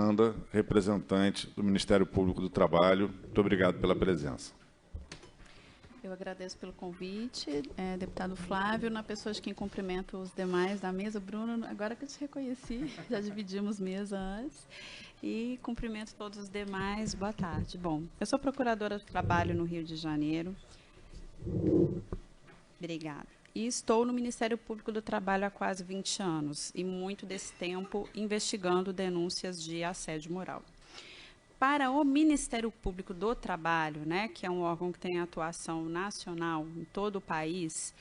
Fernanda, representante do Ministério Público do Trabalho. Muito obrigado pela presença. Eu agradeço pelo convite, deputado Flávio, na pessoa de quem cumprimento os demais da mesa. Bruno, agora que eu te reconheci, já dividimos mesa antes. E cumprimento todos os demais. Boa tarde. Bom, eu sou procuradora do trabalho no Rio de Janeiro. Obrigada. E estou no Ministério Público do Trabalho há quase 20 anos, e muito desse tempo investigando denúncias de assédio moral. Para o Ministério Público do Trabalho, né, que é um órgão que tem atuação nacional em todo o país,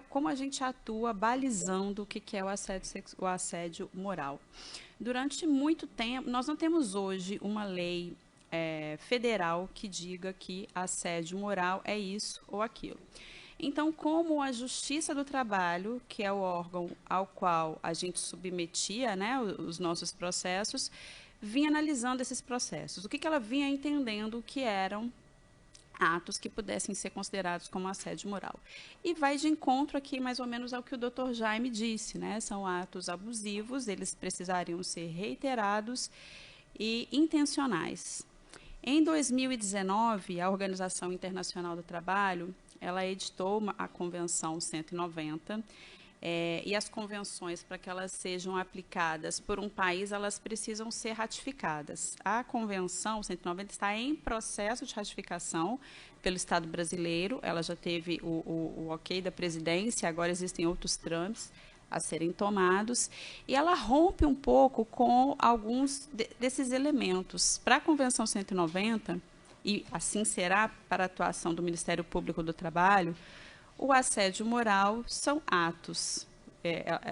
como a gente atua balizando o que é o assédio moral. Durante muito tempo, nós não temos hoje uma lei federal que diga que assédio moral é isso ou aquilo. Então, como a Justiça do Trabalho, que é o órgão ao qual a gente submetia, né, os nossos processos, vinha analisando esses processos. O que ela vinha entendendo que eram atos que pudessem ser considerados como assédio moral. E vai de encontro aqui mais ou menos ao que o Dr. Jaime disse, né? São atos abusivos, eles precisariam ser reiterados e intencionais. Em 2019, a Organização Internacional do Trabalho, ela editou a Convenção 190, e as convenções, para que elas sejam aplicadas por um país, elas precisam ser ratificadas. A Convenção 190 está em processo de ratificação pelo Estado brasileiro, ela já teve o ok da presidência, agora existem outros trâmites a serem tomados, e ela rompe um pouco com alguns desses elementos. Para a Convenção 190, e assim será para a atuação do Ministério Público do Trabalho, o assédio moral são atos.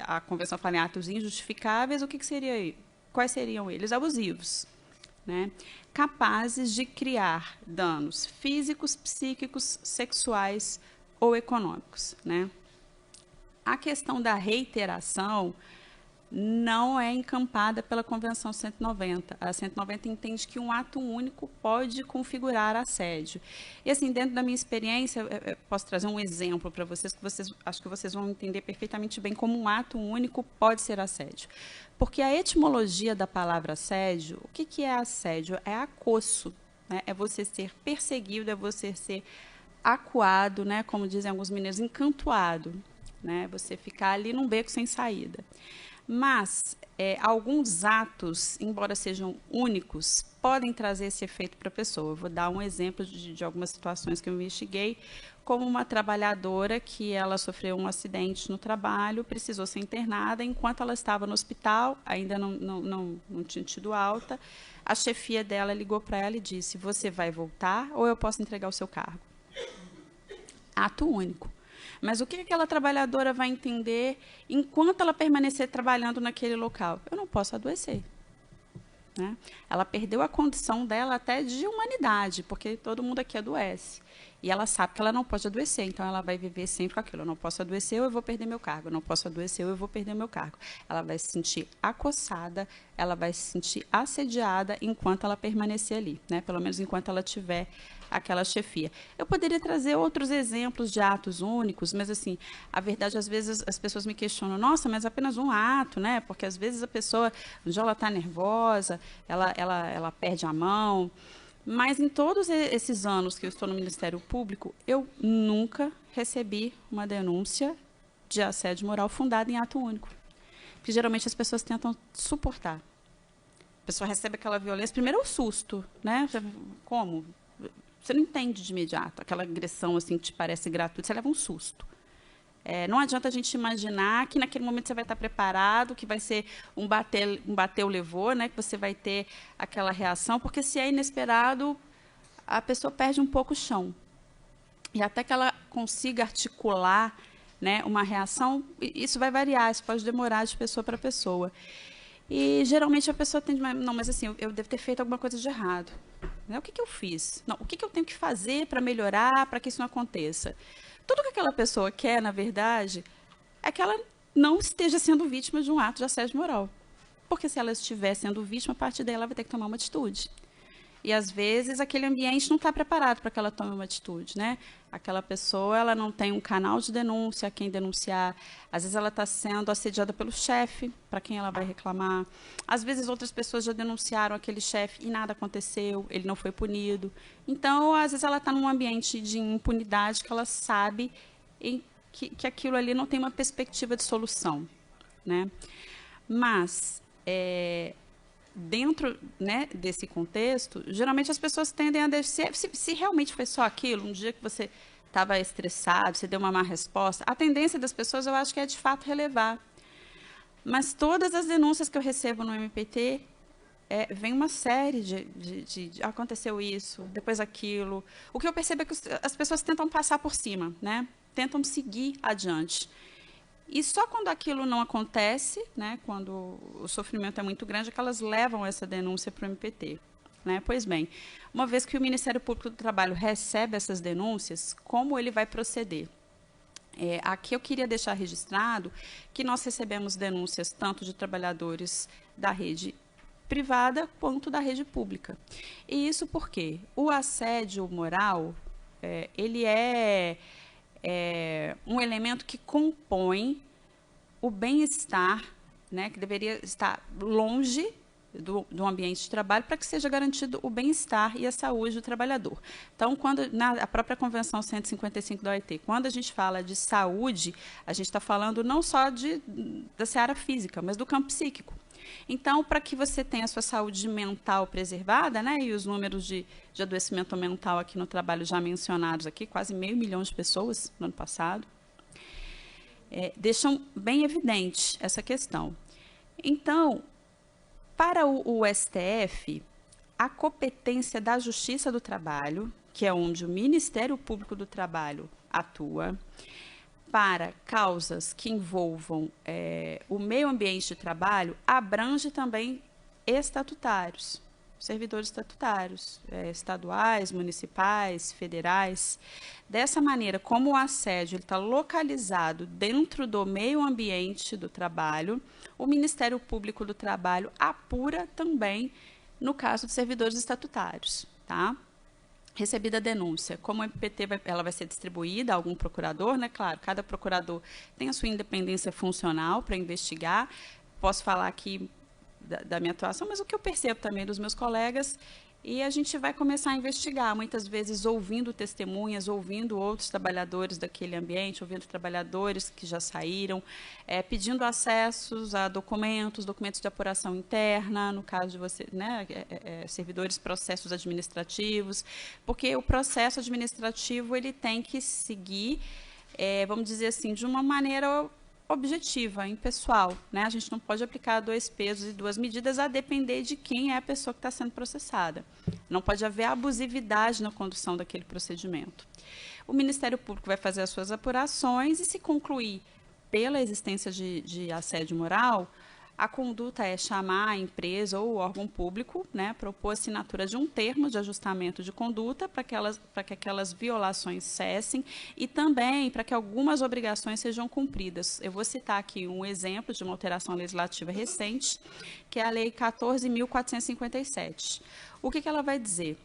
A Convenção fala em atos injustificáveis. Quais seriam eles? Abusivos, né? Capazes de criar danos físicos, psíquicos, sexuais ou econômicos, né? A questão da reiteração não é encampada pela Convenção 190. A 190 entende que um ato único pode configurar assédio. E, assim, dentro da minha experiência, eu posso trazer um exemplo para vocês, acho que vocês vão entender perfeitamente bem como um ato único pode ser assédio. Porque a etimologia da palavra assédio, o que é assédio? É acosso, né? É você ser perseguido, é você ser acuado, né? Como dizem alguns mineiros, encantoado, né? Você ficar ali num beco sem saída. Mas alguns atos, embora sejam únicos, podem trazer esse efeito para a pessoa. Eu vou dar um exemplo de algumas situações que eu investiguei, como uma trabalhadora que ela sofreu um acidente no trabalho, precisou ser internada, enquanto ela estava no hospital, ainda não tinha tido alta, a chefia dela ligou para ela e disse: você vai voltar ou eu posso entregar o seu cargo? Ato único. Mas o que aquela trabalhadora vai entender enquanto ela permanecer trabalhando naquele local? Eu não posso adoecer, né? Ela perdeu a condição dela até de humanidade, porque todo mundo aqui adoece. E ela sabe que ela não pode adoecer, então ela vai viver sempre com aquilo. Eu não posso adoecer ou eu vou perder meu cargo. Eu não posso adoecer ou eu vou perder meu cargo. Ela vai se sentir acossada, ela vai se sentir assediada enquanto ela permanecer ali, né? Pelo menos enquanto ela tiver aquela chefia. Eu poderia trazer outros exemplos de atos únicos, mas, assim, a verdade, às vezes, as pessoas me questionam: nossa, mas apenas um ato, né? Porque, às vezes, a pessoa, já ela está nervosa, ela perde a mão. Mas, em todos esses anos que eu estou no Ministério Público, eu nunca recebi uma denúncia de assédio moral fundada em ato único. Porque, geralmente, as pessoas tentam suportar. A pessoa recebe aquela violência, primeiro é o susto, né? Como? Você não entende de imediato. Aquela agressão assim, que te parece gratuita, você leva um susto. Não adianta a gente imaginar que naquele momento você vai estar preparado, que vai ser um bateu, levou, né? Que você vai ter aquela reação, porque se é inesperado, a pessoa perde um pouco o chão. E até que ela consiga articular, né, uma reação, isso vai variar, isso pode demorar de pessoa para pessoa. E, geralmente, a pessoa tende, não, mas assim, eu devo ter feito alguma coisa de errado. O que eu fiz? Não, o que eu tenho que fazer para melhorar, para que isso não aconteça? Tudo que aquela pessoa quer, na verdade, é que ela não esteja sendo vítima de um ato de assédio moral. Porque se ela estiver sendo vítima, a partir daí ela vai ter que tomar uma atitude. E, às vezes, aquele ambiente não está preparado para que ela tome uma atitude, né? Aquela pessoa, ela não tem um canal de denúncia a quem denunciar. Às vezes, ela está sendo assediada pelo chefe, para quem ela vai reclamar. Às vezes, outras pessoas já denunciaram aquele chefe e nada aconteceu, ele não foi punido. Então, às vezes, ela está num ambiente de impunidade que ela sabe que aquilo ali não tem uma perspectiva de solução, né? Mas, dentro, né, desse contexto, geralmente as pessoas tendem a deixar... Se realmente foi só aquilo, um dia que você estava estressado, você deu uma má resposta, a tendência das pessoas, eu acho que é, de fato, relevar. Mas todas as denúncias que eu recebo no MPT, vem uma série de aconteceu isso, depois aquilo. O que eu percebo é que as pessoas tentam passar por cima, né? Tentam seguir adiante. E só quando aquilo não acontece, né, quando o sofrimento é muito grande, é que elas levam essa denúncia para o MPT. Né? Pois bem, uma vez que o Ministério Público do Trabalho recebe essas denúncias, como ele vai proceder? Aqui eu queria deixar registrado que nós recebemos denúncias tanto de trabalhadores da rede privada quanto da rede pública. E isso porque o assédio moral, ele é um elemento que compõe o bem-estar, né, que deveria estar longe do ambiente de trabalho para que seja garantido o bem-estar e a saúde do trabalhador. Então, a própria Convenção 155 da OIT, quando a gente fala de saúde, a gente está falando não só da seara física, mas do campo psíquico. Então, para que você tenha a sua saúde mental preservada, né, e os números de adoecimento mental aqui no trabalho já mencionados aqui, quase 500 mil de pessoas no ano passado, deixam bem evidente essa questão. Então, para o STF, a competência da Justiça do Trabalho, que é onde o Ministério Público do Trabalho atua, para causas que envolvam o meio ambiente de trabalho, abrange também estatutários, servidores estatutários, estaduais, municipais, federais. Dessa maneira, como o assédio está localizado dentro do meio ambiente do trabalho, o Ministério Público do Trabalho apura também no caso de servidores estatutários, tá? Recebida a denúncia, como o MPT ela vai ser distribuída a algum procurador, né? Claro, cada procurador tem a sua independência funcional para investigar. Posso falar aqui da minha atuação, mas o que eu percebo também dos meus colegas, e a gente vai começar a investigar, muitas vezes ouvindo testemunhas, ouvindo outros trabalhadores daquele ambiente, ouvindo trabalhadores que já saíram, pedindo acessos a documentos de apuração interna, no caso de você, né, servidores, processos administrativos, porque o processo administrativo ele tem que seguir, vamos dizer assim, de uma maneira objetiva, impessoal, né? A gente não pode aplicar 2 pesos e 2 medidas a depender de quem é a pessoa que está sendo processada. Não pode haver abusividade na condução daquele procedimento. O Ministério Público vai fazer as suas apurações e, se concluir pela existência de assédio moral, a conduta é chamar a empresa ou o órgão público, né, propor a assinatura de um termo de ajustamento de conduta para que aquelas violações cessem e também para que algumas obrigações sejam cumpridas. Eu vou citar aqui um exemplo de uma alteração legislativa recente, que é a Lei 14.457. O que ela vai dizer?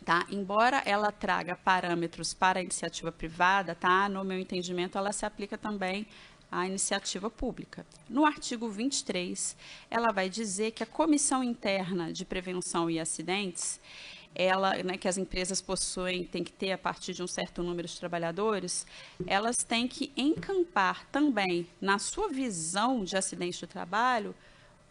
Tá? Embora ela traga parâmetros para a iniciativa privada, tá? No meu entendimento, ela se aplica também à iniciativa pública. No artigo 23, ela vai dizer que a Comissão Interna de Prevenção e Acidentes, né, que as empresas possuem, tem que ter a partir de um certo número de trabalhadores, elas têm que encampar também, na sua visão de acidente do trabalho,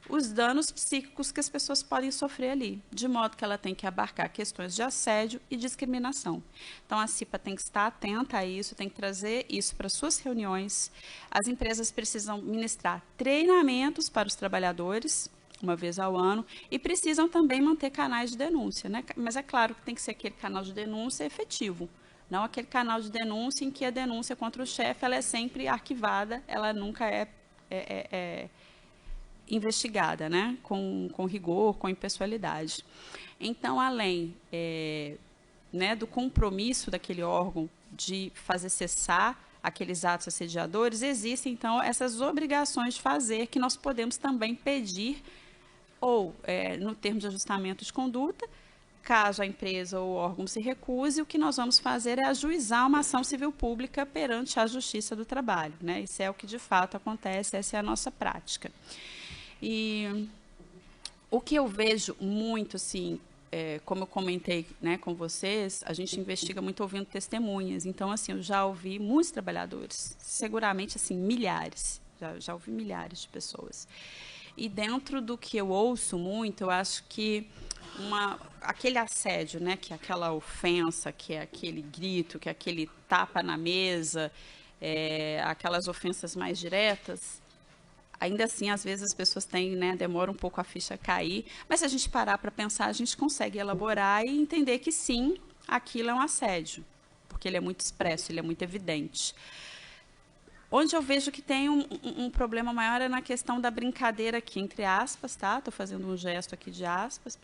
os danos psíquicos que as pessoas podem sofrer ali, de modo que ela tem que abarcar questões de assédio e discriminação. Então, a CIPA tem que estar atenta a isso, tem que trazer isso para suas reuniões. As empresas precisam ministrar treinamentos para os trabalhadores, uma vez ao ano, e precisam também manter canais de denúncia, né? Mas é claro que tem que ser aquele canal de denúncia efetivo, não aquele canal de denúncia em que a denúncia contra o chefe ela é sempre arquivada, ela nunca é investigada, né, com rigor, com impessoalidade. Então, além né, do compromisso daquele órgão de fazer cessar aqueles atos assediadores, existem, então, essas obrigações de fazer que nós podemos também pedir, ou no termo de ajustamento de conduta, Caso a empresa ou o órgão se recuse, o que nós vamos fazer é ajuizar uma ação civil pública perante a Justiça do Trabalho, né? Isso é o que de fato acontece, essa é a nossa prática. E o que eu vejo muito, assim, como eu comentei, né, com vocês, a gente investiga muito ouvindo testemunhas. Então, assim, eu já ouvi muitos trabalhadores, seguramente, assim, milhares, já ouvi milhares de pessoas. E dentro do que eu ouço muito, eu acho que aquele assédio, né, que é aquela ofensa, que é aquele grito, que é aquele tapa na mesa, aquelas ofensas mais diretas, ainda assim, às vezes as pessoas têm, né, demora um pouco a ficha cair, mas se a gente parar para pensar, a gente consegue elaborar e entender que sim, aquilo é um assédio, porque ele é muito expresso, ele é muito evidente. Onde eu vejo que tem um problema maior é na questão da brincadeira aqui, entre aspas, tá? Estou fazendo um gesto aqui de aspas,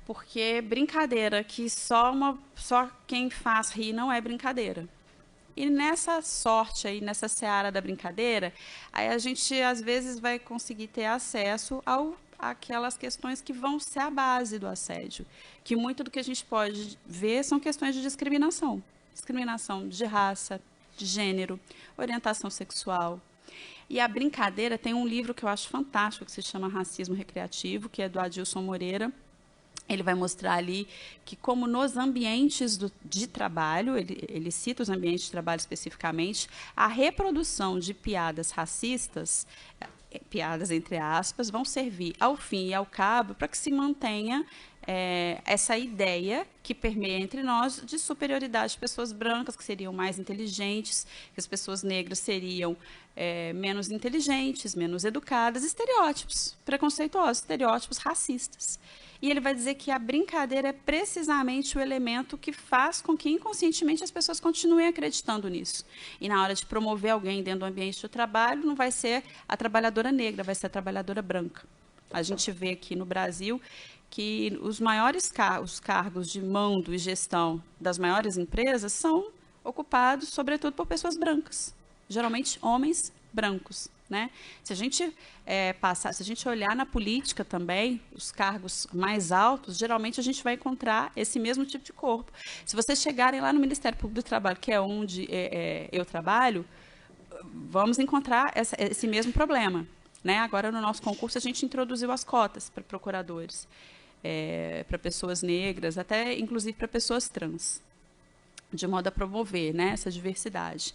porque brincadeira que só quem faz rir não é brincadeira. E nessa sorte aí, nessa seara da brincadeira, aí a gente às vezes vai conseguir ter acesso àquelas questões que vão ser a base do assédio, que muito do que a gente pode ver são questões de discriminação. Discriminação de raça, de gênero, orientação sexual. E a brincadeira tem um livro que eu acho fantástico, que se chama Racismo Recreativo, que é do Adilson Moreira. Ele vai mostrar ali que como nos ambientes de trabalho, ele cita os ambientes de trabalho especificamente, a reprodução de piadas racistas, piadas entre aspas, vão servir ao fim e ao cabo para que se mantenha essa ideia que permeia entre nós de superioridade de pessoas brancas, que seriam mais inteligentes, que as pessoas negras seriam menos inteligentes, menos educadas, estereótipos preconceituosos, estereótipos racistas. E ele vai dizer que a brincadeira é precisamente o elemento que faz com que inconscientemente as pessoas continuem acreditando nisso. E na hora de promover alguém dentro do ambiente do trabalho, não vai ser a trabalhadora negra, vai ser a trabalhadora branca. A gente vê aqui no Brasil que os maiores cargos de mando e gestão das maiores empresas são ocupados, sobretudo, por pessoas brancas, geralmente homens brancos, né? Se a gente se a gente olhar na política também, os cargos mais altos, geralmente a gente vai encontrar esse mesmo tipo de corpo. Se vocês chegarem lá no Ministério Público do Trabalho, que é onde eu trabalho, vamos encontrar esse mesmo problema, né? Agora, no nosso concurso, a gente introduziu as cotas para procuradores, para pessoas negras, até inclusive para pessoas trans, de modo a promover, né, essa diversidade.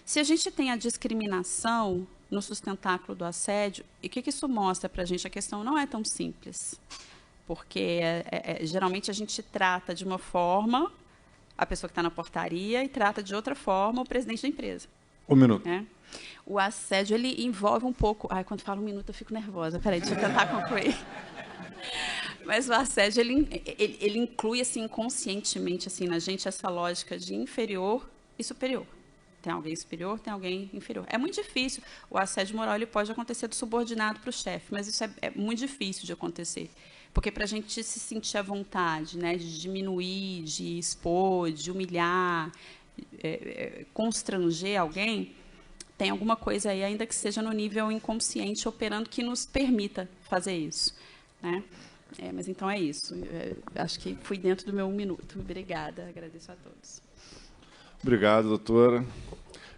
Se a gente tem a discriminação no sustentáculo do assédio, e o que isso mostra para a gente? A questão não é tão simples, porque geralmente a gente trata de uma forma a pessoa que está na portaria e trata de outra forma o presidente da empresa. Um minuto. O assédio, ele envolve um pouco... Quando falo um minuto eu fico nervosa. Peraí, deixa eu tentar concluir. Mas o assédio, ele inclui assim, inconscientemente assim, na gente essa lógica de inferior e superior. Tem alguém superior, tem alguém inferior. É muito difícil. O assédio moral ele pode acontecer do subordinado para o chefe, mas isso é muito difícil de acontecer. Porque para a gente se sentir à vontade, né, de diminuir, de expor, de humilhar, constranger alguém, tem alguma coisa aí, ainda que seja no nível inconsciente, operando, que nos permita fazer isso, né? Mas então é isso. Acho que fui dentro do meu 1 minuto. Obrigada, agradeço a todos. Obrigado, doutora.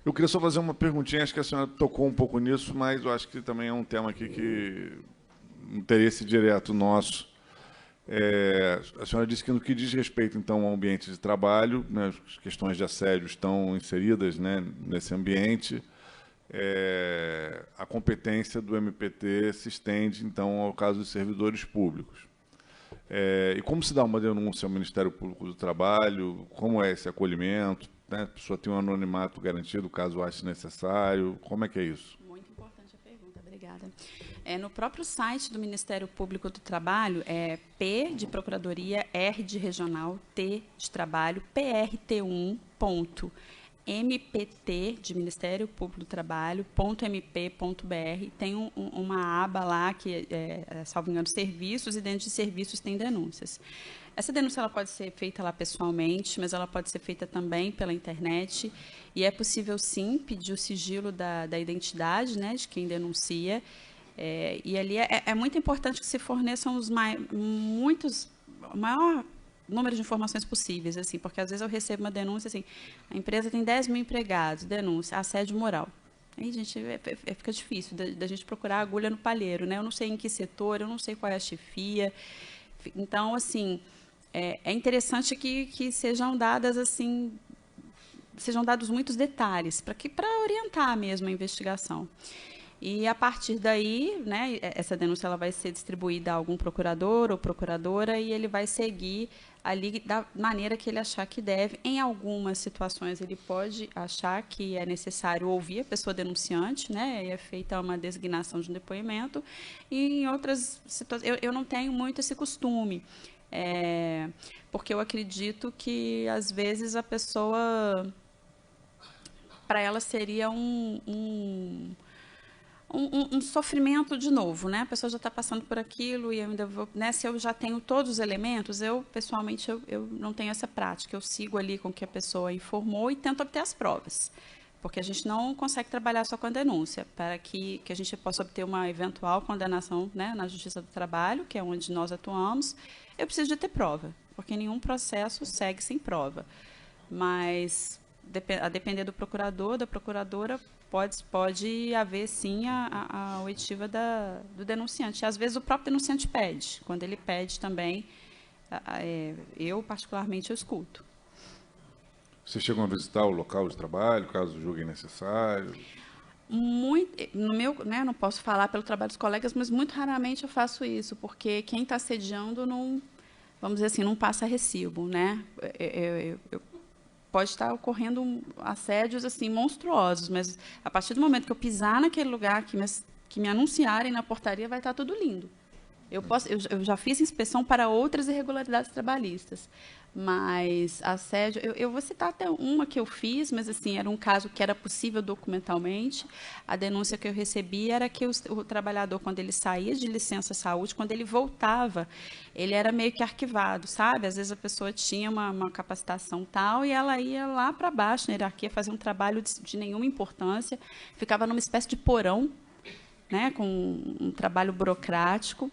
Eu queria só fazer uma perguntinha, acho que a senhora tocou um pouco nisso, mas eu acho que também é um tema aqui que um interesse direto nosso. A senhora disse que no que diz respeito, então, ao ambiente de trabalho, né, as questões de assédio estão inseridas, né, nesse ambiente. A competência do MPT se estende, então, ao caso dos servidores públicos. E como se dá uma denúncia ao Ministério Público do Trabalho? Como é esse acolhimento? Né? A pessoa tem um anonimato garantido, caso ache necessário. Como é que é isso? Muito importante a pergunta, obrigada. No próprio site do Ministério Público do Trabalho, P de Procuradoria, R de Regional, T de Trabalho, PRT1.mpt de Ministério Público do Trabalho, .mp.br, tem uma aba lá que salvo engano, serviços, e dentro de serviços tem denúncias. Essa denúncia ela pode ser feita lá pessoalmente, mas ela pode ser feita também pela internet, e é possível sim pedir o sigilo da identidade, né, de quem denuncia. E ali é muito importante que se forneçam o maior número de informações possíveis, assim, porque às vezes eu recebo uma denúncia assim, a empresa tem 10 mil empregados, denúncia, assédio moral. Aí, gente, fica difícil da gente procurar agulha no palheiro, né? Eu não sei em que setor, eu não sei qual é a chefia. Então, assim, é interessante que sejam dadas, assim, sejam dados muitos detalhes, para orientar mesmo a investigação. E, a partir daí, né, essa denúncia ela vai ser distribuída a algum procurador ou procuradora e ele vai seguir ali da maneira que ele achar que deve. Em algumas situações, ele pode achar que é necessário ouvir a pessoa denunciante, né, e é feita uma designação de um depoimento. E, em outras situações, eu não tenho muito esse costume, porque eu acredito que, às vezes, a pessoa, para ela, seria um sofrimento de novo, né? A pessoa já está passando por aquilo e eu ainda vou, né? Se eu já tenho todos os elementos, pessoalmente, eu não tenho essa prática. Eu sigo ali com o que a pessoa informou e tento obter as provas, porque a gente não consegue trabalhar só com a denúncia. Para que a gente possa obter uma eventual condenação, né, na Justiça do Trabalho, que é onde nós atuamos, eu preciso de ter prova, porque nenhum processo segue sem prova. Mas, a depender do procurador, da procuradora, pode haver, sim, a oitiva do denunciante. E, às vezes, o próprio denunciante pede. Quando ele pede também, eu, particularmente, eu escuto. Vocês chegam a visitar o local de trabalho, caso julguem necessário? No meu, né, não posso falar pelo trabalho dos colegas, mas muito raramente eu faço isso, porque quem está assediando não, vamos dizer assim, não passa recibo, né? Pode estar ocorrendo assédios assim monstruosos, mas a partir do momento que eu pisar naquele lugar, que me anunciarem na portaria, vai estar tudo lindo. Eu já fiz inspeção para outras irregularidades trabalhistas, mas assédio, eu vou citar até uma que eu fiz, mas assim, era um caso que era possível documentalmente. A denúncia que eu recebi era que o trabalhador, quando ele saía de licença saúde, quando ele voltava, ele era meio que arquivado, sabe? Às vezes a pessoa tinha uma capacitação tal e ela ia lá para baixo na hierarquia, fazer um trabalho de nenhuma importância, ficava numa espécie de porão, né, com um trabalho burocrático.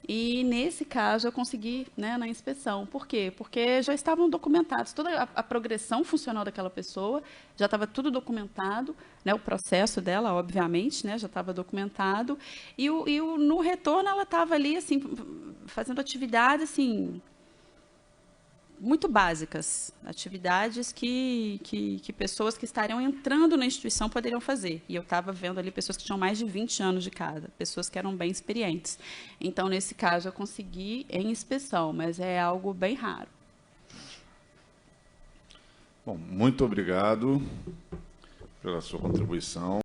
E, nesse caso, eu consegui, né, na inspeção. Por quê? Porque já estavam documentados, toda a progressão funcional daquela pessoa, já estava tudo documentado, né, o processo dela, obviamente, né, já estava documentado, e no retorno ela estava ali, assim, fazendo atividades, assim, muito básicas, atividades que pessoas que estariam entrando na instituição poderiam fazer. E eu estava vendo ali pessoas que tinham mais de 20 anos de cada, pessoas que eram bem experientes. Então, nesse caso, eu consegui em inspeção, mas é algo bem raro. Bom, muito obrigado pela sua contribuição.